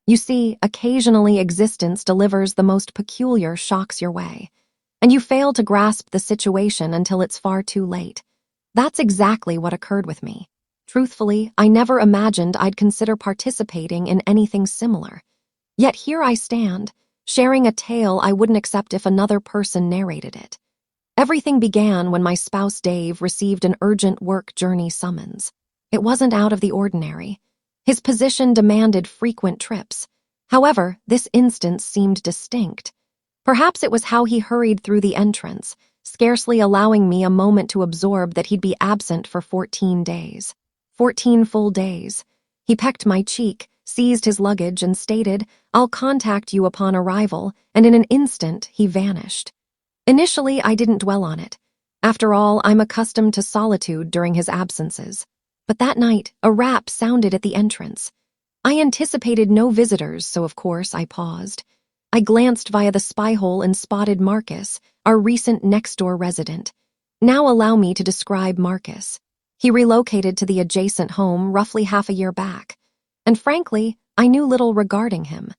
You see, occasionally existence delivers the most peculiar shocks your way, and you fail to grasp the situation until it's far too late. That's exactly what occurred with me. Truthfully, I never imagined I'd consider participating in anything similar. Yet here I stand, sharing a tale I wouldn't accept if another person narrated it. Everything began when my spouse Dave received an urgent work journey summons. It wasn't out of the ordinary. His position demanded frequent trips. However, this instance seemed distinct. Perhaps it was how he hurried through the entrance, scarcely allowing me a moment to absorb that he'd be absent for 14 days. 14 full days. He pecked my cheek, seized his luggage, and stated, "I'll contact you upon arrival," and in an instant, he vanished. Initially, I didn't dwell on it. After all, I'm accustomed to solitude during his absences. But that night, a rap sounded at the entrance. I anticipated no visitors, so of course I paused. I glanced via the spy hole and spotted Marcus, our recent next-door resident. Now allow me to describe Marcus. He relocated to the adjacent home roughly half a year back. And frankly, I knew little regarding him.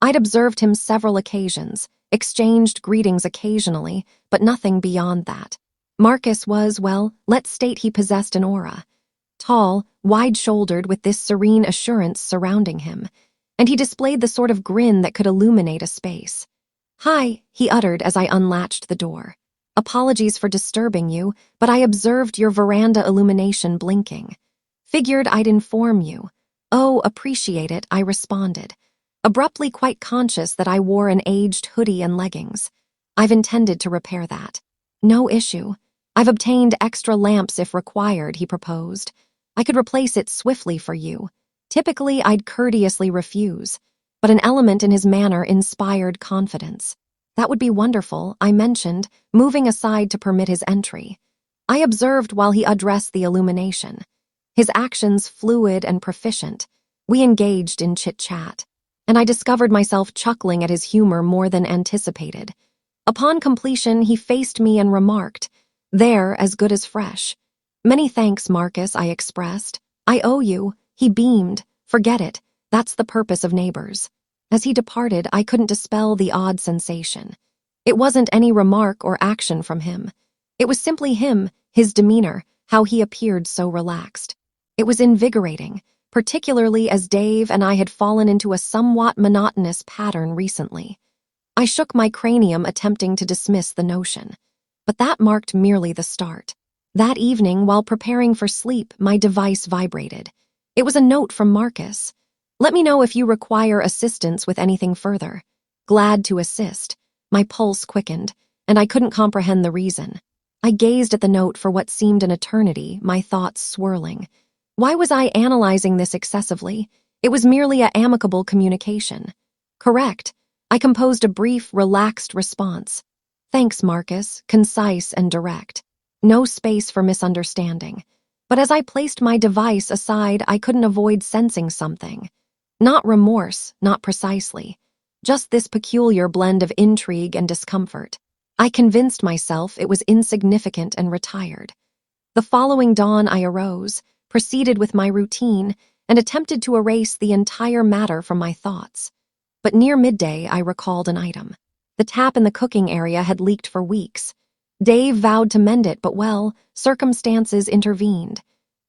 I'd observed him several occasions, exchanged greetings occasionally, but nothing beyond that. Marcus was, well, let's state he possessed an aura. Tall, wide-shouldered with this serene assurance surrounding him, and he displayed the sort of grin that could illuminate a space. "Hi," he uttered as I unlatched the door. "Apologies for disturbing you, but I observed your veranda illumination blinking. Figured I'd inform you." "Oh, appreciate it," I responded, abruptly quite conscious that I wore an aged hoodie and leggings. "I've intended to repair that." "No issue. I've obtained extra lamps if required," he proposed. "I could replace it swiftly for you." Typically, I'd courteously refuse, but an element in his manner inspired confidence. "That would be wonderful," I mentioned, moving aside to permit his entry. I observed while he addressed the illumination. His actions fluid and proficient. We engaged in chit-chat, and I discovered myself chuckling at his humor more than anticipated. Upon completion, he faced me and remarked, "There, as good as fresh." "Many thanks, Marcus," I expressed. "I owe you." He beamed. "Forget it. That's the purpose of neighbors." As he departed, I couldn't dispel the odd sensation. It wasn't any remark or action from him. It was simply him, his demeanor, how he appeared so relaxed. It was invigorating, particularly as Dave and I had fallen into a somewhat monotonous pattern recently. I shook my cranium attempting to dismiss the notion. But that marked merely the start. That evening, while preparing for sleep, my device vibrated. It was a note from Marcus. "Let me know if you require assistance with anything further." Glad to assist. My pulse quickened, and I couldn't comprehend the reason. I gazed at the note for what seemed an eternity, my thoughts swirling. Why was I analyzing this excessively? It was merely an amicable communication. "Correct." I composed a brief, relaxed response. "Thanks, Marcus," concise and direct. No space for misunderstanding. But as I placed my device aside, I couldn't avoid sensing something. Not remorse, not precisely. Just this peculiar blend of intrigue and discomfort. I convinced myself it was insignificant and retired. The following dawn I arose, proceeded with my routine, and attempted to erase the entire matter from my thoughts. But near midday, I recalled an item. The tap in the cooking area had leaked for weeks. Dave vowed to mend it, but well, circumstances intervened.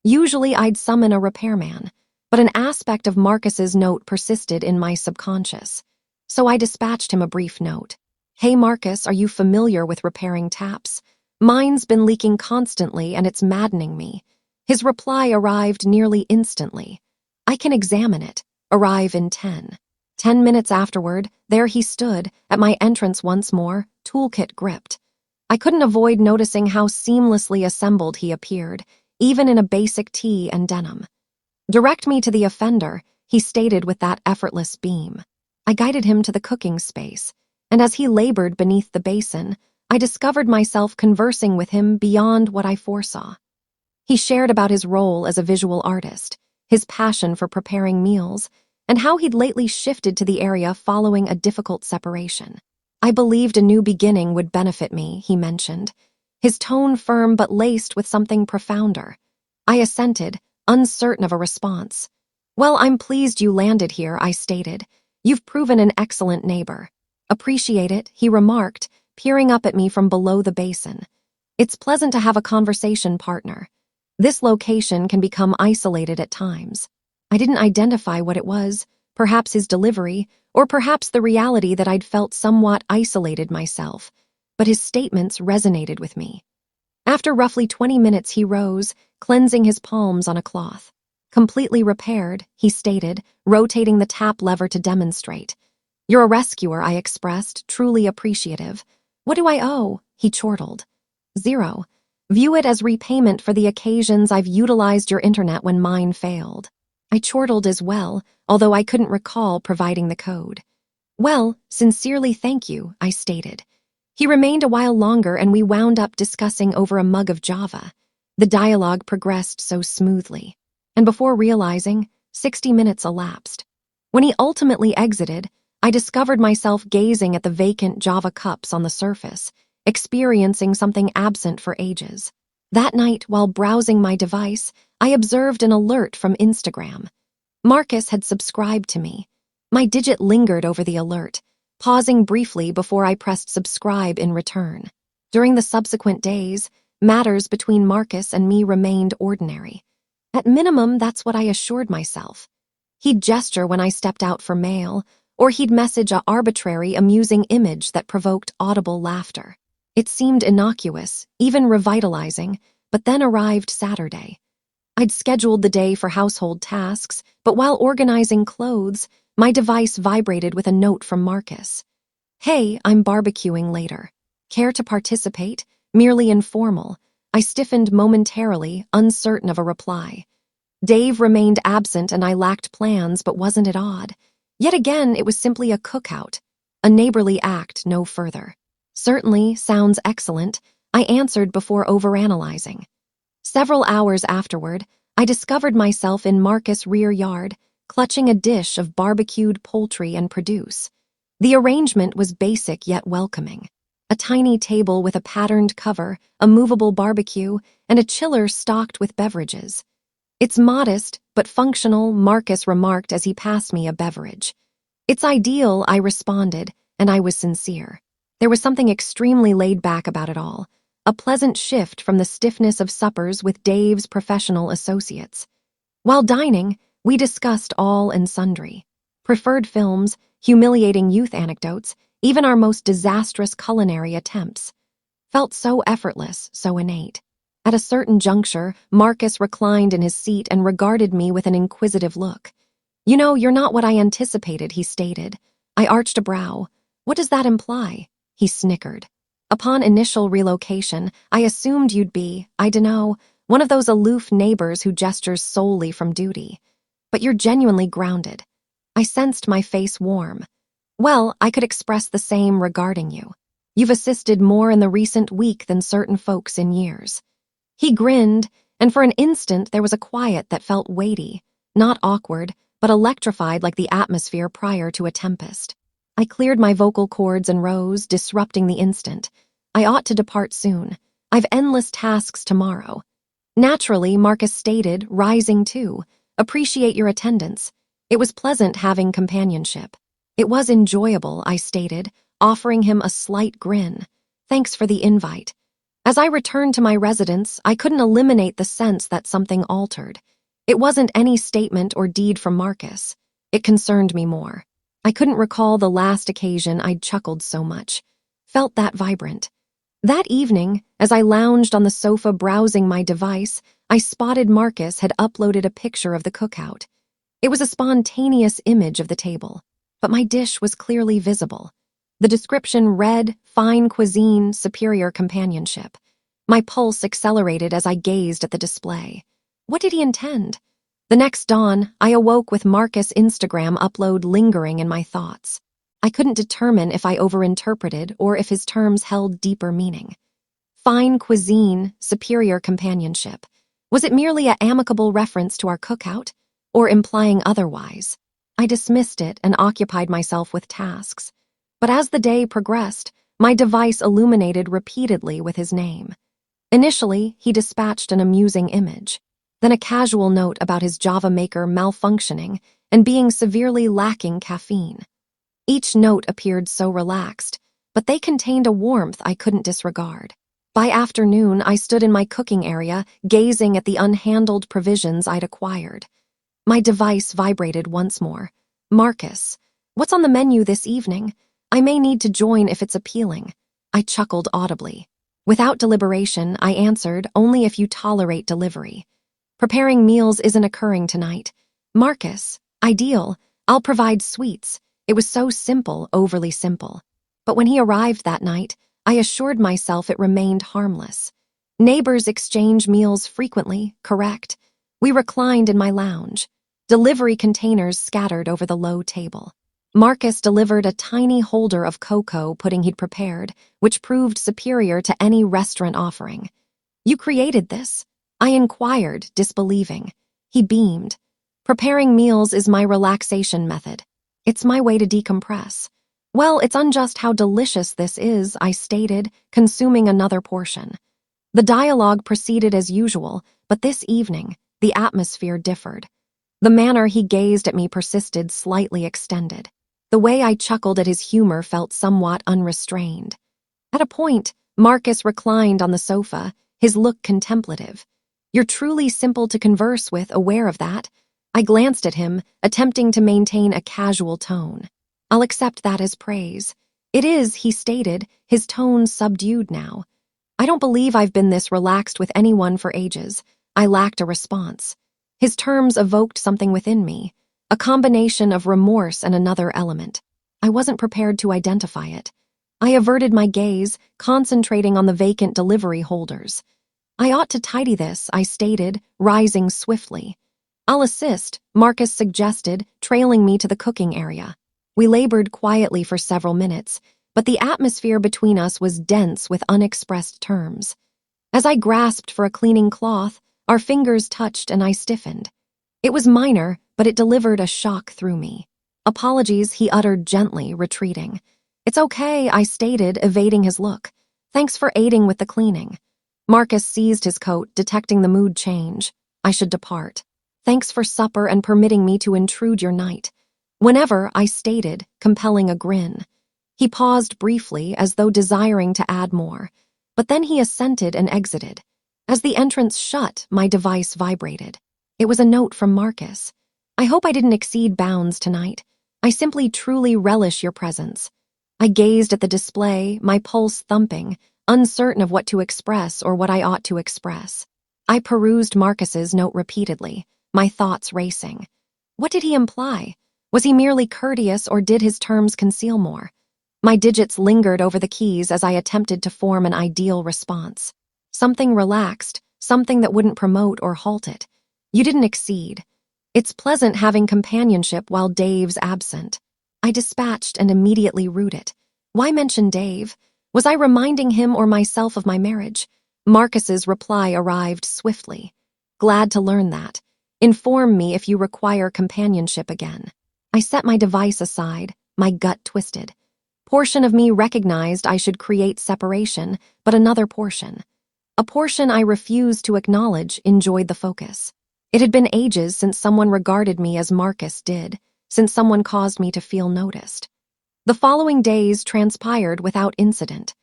Usually I'd summon a repairman, but an aspect of Marcus's note persisted in my subconscious. So I dispatched him a brief note. "Hey Marcus, are you familiar with repairing taps? Mine's been leaking constantly and it's maddening me." His reply arrived nearly instantly. "I can examine it. Arrive in 10. 10 minutes afterward, there he stood, at my entrance once more, toolkit gripped. I couldn't avoid noticing how seamlessly assembled he appeared, even in a basic tee and denim. "Direct me to the offender," he stated with that effortless beam. I guided him to the cooking space, and as he labored beneath the basin, I discovered myself conversing with him beyond what I foresaw. He shared about his role as a visual artist, his passion for preparing meals, and how he'd lately shifted to the area following a difficult separation. "I believed a new beginning would benefit me," he mentioned, his tone firm but laced with something profounder. I assented, uncertain of a response. "Well, I'm pleased you landed here," I stated, You've proven an excellent neighbor. Appreciate it, he remarked, peering up at me from below the basin. It's pleasant to have a conversation partner. This location can become isolated at times. I didn't identify what it was, perhaps his delivery, or perhaps the reality that I'd felt somewhat isolated myself, but his statements resonated with me. After roughly 20 minutes, he rose, cleansing his palms on a cloth. Completely repaired, he stated, rotating the tap lever to demonstrate. You're a rescuer, I expressed, truly appreciative. What do I owe? He chortled. 0. View it as repayment for the occasions I've utilized your internet when mine failed. I chortled as well, although I couldn't recall providing the code. Well, sincerely thank you, I stated. He remained a while longer and we wound up discussing over a mug of Java. The dialogue progressed so smoothly. And before realizing, 60 minutes elapsed. When he ultimately exited, I discovered myself gazing at the vacant Java cups on the surface, experiencing something absent for ages. That night, while browsing my device, I observed an alert from Instagram. Marcus had subscribed to me. My digit lingered over the alert, pausing briefly before I pressed subscribe in return. During the subsequent days, matters between Marcus and me remained ordinary. At minimum, that's what I assured myself. He'd gesture when I stepped out for mail, or he'd message a arbitrary, amusing image that provoked audible laughter. It seemed innocuous, even revitalizing, but then arrived Saturday. I'd scheduled the day for household tasks, but while organizing clothes, my device vibrated with a note from Marcus. Hey, I'm barbecuing later. Care to participate? Merely informal. I stiffened momentarily, uncertain of a reply. Dave remained absent and I lacked plans, but wasn't it odd? Yet again, it was simply a cookout. A neighborly act, no further. Certainly, sounds excellent, I answered before overanalyzing. Several hours afterward, I discovered myself in Marcus' rear yard, clutching a dish of barbecued poultry and produce. The arrangement was basic yet welcoming. A tiny table with a patterned cover, a movable barbecue, and a chiller stocked with beverages. It's modest, but functional, Marcus remarked as he passed me a beverage. It's ideal, I responded, and I was sincere. There was something extremely laid back about it all, a pleasant shift from the stiffness of suppers with Dave's professional associates. While dining, we discussed all and sundry. Preferred films, humiliating youth anecdotes, even our most disastrous culinary attempts. Felt so effortless, so innate. At a certain juncture, Marcus reclined in his seat and regarded me with an inquisitive look. You know, you're not what I anticipated, he stated. I arched a brow. What does that imply? He snickered. Upon initial relocation, I assumed you'd be, I dunno, one of those aloof neighbors who gestures solely from duty. But you're genuinely grounded. I sensed my face warm. Well, I could express the same regarding you. You've assisted more in the recent week than certain folks in years. He grinned, and for an instant there was a quiet that felt weighty, not awkward, but electrified like the atmosphere prior to a tempest. I cleared my vocal cords and rose, disrupting the instant. I ought to depart soon. I've endless tasks tomorrow. Naturally, Marcus stated, rising too. Appreciate your attendance. It was pleasant having companionship. It was enjoyable, I stated, offering him a slight grin. Thanks for the invite. As I returned to my residence, I couldn't eliminate the sense that something altered. It wasn't any statement or deed from Marcus. It concerned me more. I couldn't recall the last occasion I'd chuckled so much. Felt that vibrant. That evening, as I lounged on the sofa browsing my device, I spotted Marcus had uploaded a picture of the cookout. It was a spontaneous image of the table, but my dish was clearly visible. The description read, fine cuisine, superior companionship. My pulse accelerated as I gazed at the display. What did he intend? The next dawn, I awoke with Marcus' Instagram upload lingering in my thoughts. I couldn't determine if I overinterpreted or if his terms held deeper meaning. Fine cuisine, superior companionship. Was it merely an amicable reference to our cookout, or implying otherwise? I dismissed it and occupied myself with tasks. But as the day progressed, my device illuminated repeatedly with his name. Initially, he dispatched an amusing image, then a casual note about his Java maker malfunctioning and being severely lacking caffeine. Each note appeared so relaxed, but they contained a warmth I couldn't disregard. By afternoon, I stood in my cooking area, gazing at the unhandled provisions I'd acquired. My device vibrated once more. Marcus, what's on the menu this evening? I may need to join if it's appealing. I chuckled audibly. Without deliberation, I answered, only if you tolerate delivery. Preparing meals isn't occurring tonight. Marcus, ideal. I'll provide sweets. It was so simple, overly simple. But when he arrived that night, I assured myself it remained harmless. Neighbors exchange meals frequently, correct? We reclined in my lounge. Delivery containers scattered over the low table. Marcus delivered a tiny holder of cocoa pudding he'd prepared, which proved superior to any restaurant offering. You created this? I inquired, disbelieving. He beamed. Preparing meals is my relaxation method. It's my way to decompress. Well, it's unjust how delicious this is, I stated, consuming another portion. The dialogue proceeded as usual, but this evening, the atmosphere differed. The manner he gazed at me persisted, slightly extended. The way I chuckled at his humor felt somewhat unrestrained. At a point, Marcus reclined on the sofa, his look contemplative. You're truly simple to converse with, aware of that. I glanced at him, attempting to maintain a casual tone. I'll accept that as praise. It is, he stated, his tone subdued now. I don't believe I've been this relaxed with anyone for ages. I lacked a response. His terms evoked something within me, a combination of remorse and another element. I wasn't prepared to identify it. I averted my gaze, concentrating on the vacant delivery holders. I ought to tidy this, I stated, rising swiftly. I'll assist, Marcus suggested, trailing me to the cooking area. We labored quietly for several minutes, but the atmosphere between us was dense with unexpressed terms. As I grasped for a cleaning cloth, our fingers touched and I stiffened. It was minor, but it delivered a shock through me. Apologies, he uttered gently, retreating. It's okay, I stated, evading his look. Thanks for aiding with the cleaning. Marcus seized his coat, detecting the mood change. I should depart. Thanks for supper and permitting me to intrude your night. Whenever, I stated, compelling a grin. He paused briefly, as though desiring to add more, but then he assented and exited. As the entrance shut, my device vibrated. It was a note from Marcus. I hope I didn't exceed bounds tonight. I simply truly relish your presence. I gazed at the display, my pulse thumping, uncertain of what to express or what I ought to express. I perused Marcus's note repeatedly, my thoughts racing. What did he imply? Was he merely courteous or did his terms conceal more? My digits lingered over the keys as I attempted to form an ideal response. Something relaxed, something that wouldn't promote or halt it. You didn't exceed. It's pleasant having companionship while Dave's absent. I dispatched and immediately rued it. Why mention Dave? Was I reminding him or myself of my marriage? Marcus's reply arrived swiftly. Glad to learn that. Inform me if you require companionship again. I set my device aside, my gut twisted. Portion of me recognized I should create separation, but another portion. A portion I refused to acknowledge enjoyed the focus. It had been ages since someone regarded me as Marcus did, since someone caused me to feel noticed. The following days transpired without incident.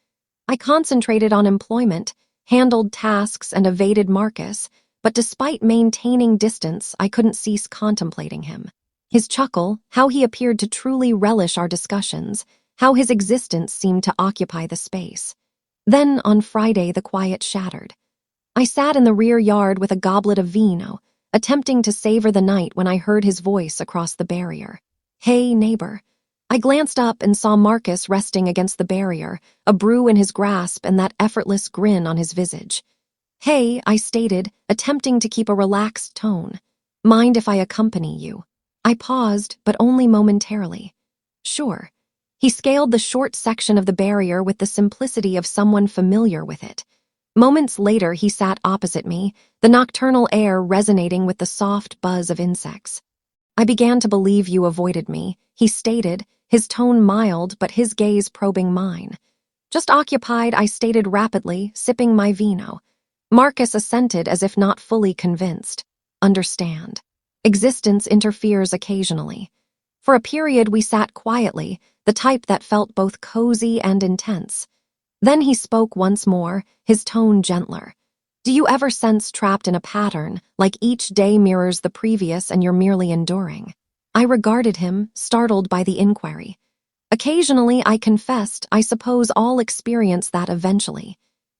I concentrated on employment, handled tasks, and evaded Marcus, but despite maintaining distance, I couldn't cease contemplating him. His chuckle, how he appeared to truly relish our discussions, how his existence seemed to occupy the space. Then, on Friday, the quiet shattered. I sat in the rear yard with a goblet of vino, attempting to savor the night when I heard his voice across the barrier. Hey, neighbor. I glanced up and saw Marcus resting against the barrier, a brew in his grasp and that effortless grin on his visage. Hey, I stated, attempting to keep a relaxed tone. Mind if I accompany you? I paused, but only momentarily. Sure. He scaled the short section of the barrier with the simplicity of someone familiar with it. Moments later, he sat opposite me, the nocturnal air resonating with the soft buzz of insects. I began to believe you avoided me, he stated, his tone mild but his gaze probing mine. Just occupied, I stated rapidly, sipping my vino. Marcus assented as if not fully convinced. Understand. Existence interferes occasionally. For a period, we sat quietly, the type that felt both cozy and intense. Then he spoke once more, his tone gentler. Do you ever sense trapped in a pattern, like each day mirrors the previous and you're merely enduring? I regarded him, startled by the inquiry. Occasionally, I confessed, I suppose all experience that eventually.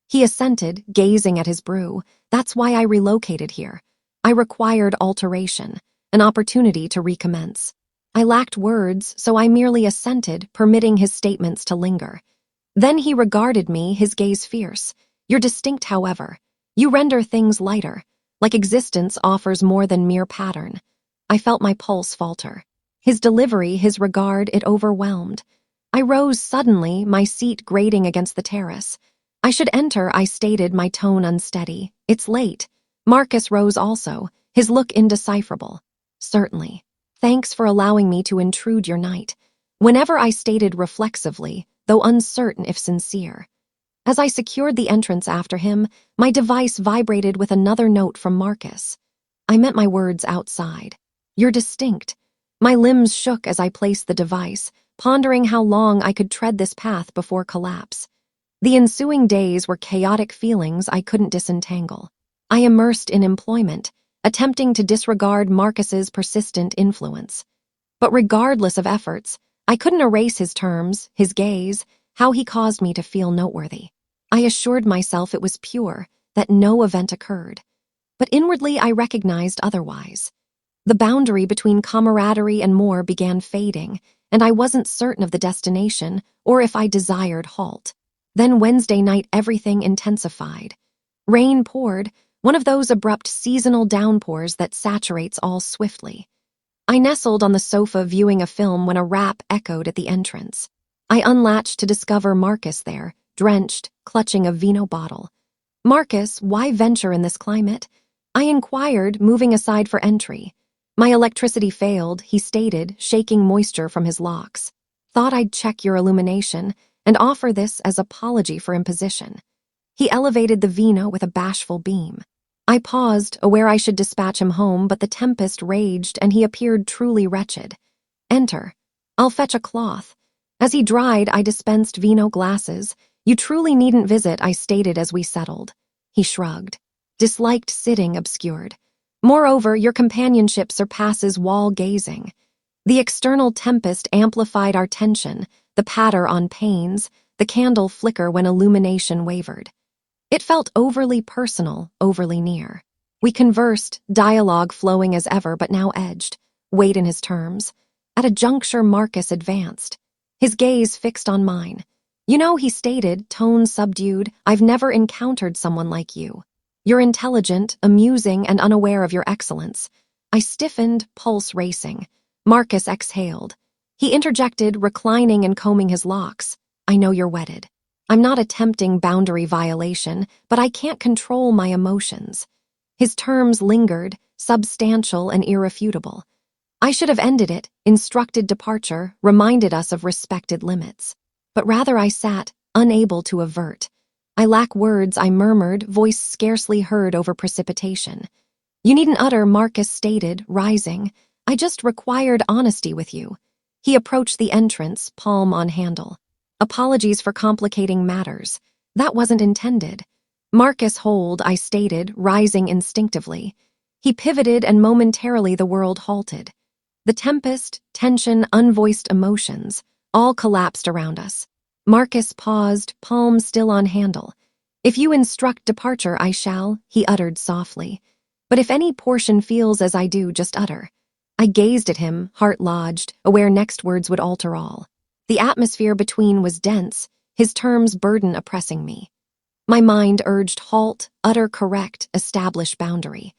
He assented, gazing at his brew. That's why I relocated here. I required alteration, an opportunity to recommence. I lacked words, so I merely assented, permitting his statements to linger. Then he regarded me, his gaze fierce. You're distinct, however. You render things lighter, like existence offers more than mere pattern. I felt my pulse falter. His delivery, his regard, it overwhelmed. I rose suddenly, my seat grating against the terrace. I should enter, I stated, my tone unsteady. It's late. Marcus rose also, his look indecipherable. Certainly. Thanks for allowing me to intrude your night. Whenever I stated reflexively, though uncertain if sincere. As I secured the entrance after him, my device vibrated with another note from Marcus. I meant my words outside. You're distinct. My limbs shook as I placed the device, pondering how long I could tread this path before collapse. The ensuing days were chaotic feelings I couldn't disentangle. I immersed in employment, attempting to disregard Marcus's persistent influence. But regardless of efforts, I couldn't erase his terms, his gaze, how he caused me to feel noteworthy. I assured myself it was pure, that no event occurred. But inwardly I recognized otherwise. The boundary between camaraderie and more began fading, and I wasn't certain of the destination or if I desired halt. Then Wednesday night everything intensified. Rain poured, one of those abrupt seasonal downpours that saturates all swiftly. I nestled on the sofa viewing a film when a rap echoed at the entrance. I unlatched to discover Marcus there, drenched, clutching a vino bottle. Marcus, why venture in this climate? I inquired, moving aside for entry. My electricity failed, he stated, shaking moisture from his locks. Thought I'd check your illumination and offer this as apology for imposition. He elevated the vino with a bashful beam. I paused, aware I should dispatch him home, but the tempest raged and he appeared truly wretched. Enter. I'll fetch a cloth. As he dried, I dispensed vino glasses. You truly needn't visit, I stated as we settled. He shrugged. Disliked sitting obscured. Moreover, your companionship surpasses wall gazing. The external tempest amplified our tension, the patter on panes, the candle flicker when illumination wavered. It felt overly personal, overly near. We conversed, dialogue flowing as ever but now edged, weight in his terms. At a juncture Marcus advanced. His gaze fixed on mine. You know, he stated, tone subdued, I've never encountered someone like you. You're intelligent, amusing, and unaware of your excellence. I stiffened, pulse racing. Marcus exhaled. He interjected, reclining and combing his locks. I know you're wedded. I'm not attempting boundary violation, but I can't control my emotions. His terms lingered, substantial and irrefutable. I should have ended it, instructed departure, reminded us of respected limits. But rather I sat, unable to avert. I lack words, I murmured, voice scarcely heard over precipitation. You needn't utter, Marcus stated, rising. I just required honesty with you. He approached the entrance, palm on handle. Apologies for complicating matters. That wasn't intended. Marcus hold, I stated, rising instinctively. He pivoted and momentarily the world halted. The tempest, tension, unvoiced emotions, all collapsed around us. Marcus paused, palm still on handle. If you instruct departure, I shall, he uttered softly. But if any portion feels as I do, just utter. I gazed at him, heart lodged, aware next words would alter all. The atmosphere between was dense, his terms burden oppressing me. My mind urged halt, utter correct, establish boundary.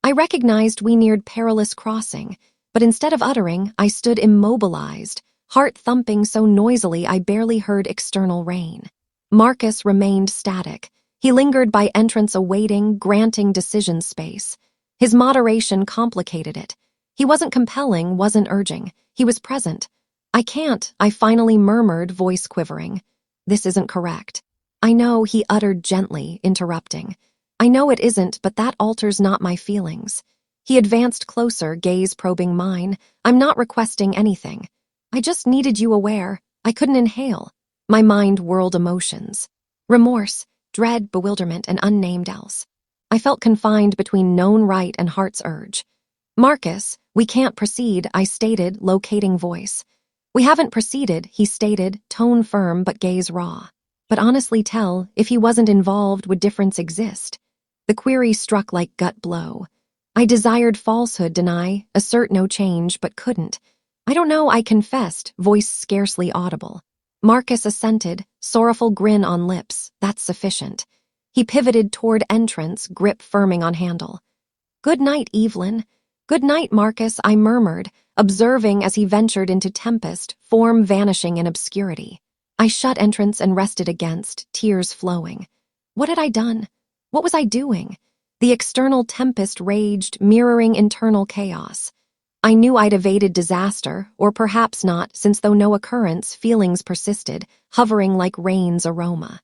I recognized we neared perilous crossing, but instead of uttering, I stood immobilized, heart thumping so noisily I barely heard external rain. Marcus remained static. He lingered by entrance awaiting, granting decision space. His moderation complicated it. He wasn't compelling, wasn't urging. He was present. I can't, I finally murmured, voice quivering. This isn't correct. I know, he uttered gently, interrupting. I know it isn't, but that alters not my feelings. He advanced closer, gaze probing mine. I'm not requesting anything. I just needed you aware. I couldn't inhale. My mind whirled emotions. Remorse, dread, bewilderment, and unnamed else. I felt confined between known right and heart's urge. Marcus, we can't proceed, I stated, locating voice. We haven't proceeded, he stated, tone firm but gaze raw. But honestly tell, if he wasn't involved, would difference exist? The query struck like gut blow. I desired falsehood, deny, assert no change, but couldn't. I don't know, I confessed, voice scarcely audible. Marcus assented, sorrowful grin on lips, that's sufficient. He pivoted toward entrance, grip firming on handle. Good night, Evelyn. Good night, Marcus, I murmured, observing as he ventured into tempest, form vanishing in obscurity. I shut entrance and rested against, tears flowing. What had I done? What was I doing? The external tempest raged, mirroring internal chaos. I knew I'd evaded disaster, or perhaps not, since though no occurrence, feelings persisted, hovering like rain's aroma.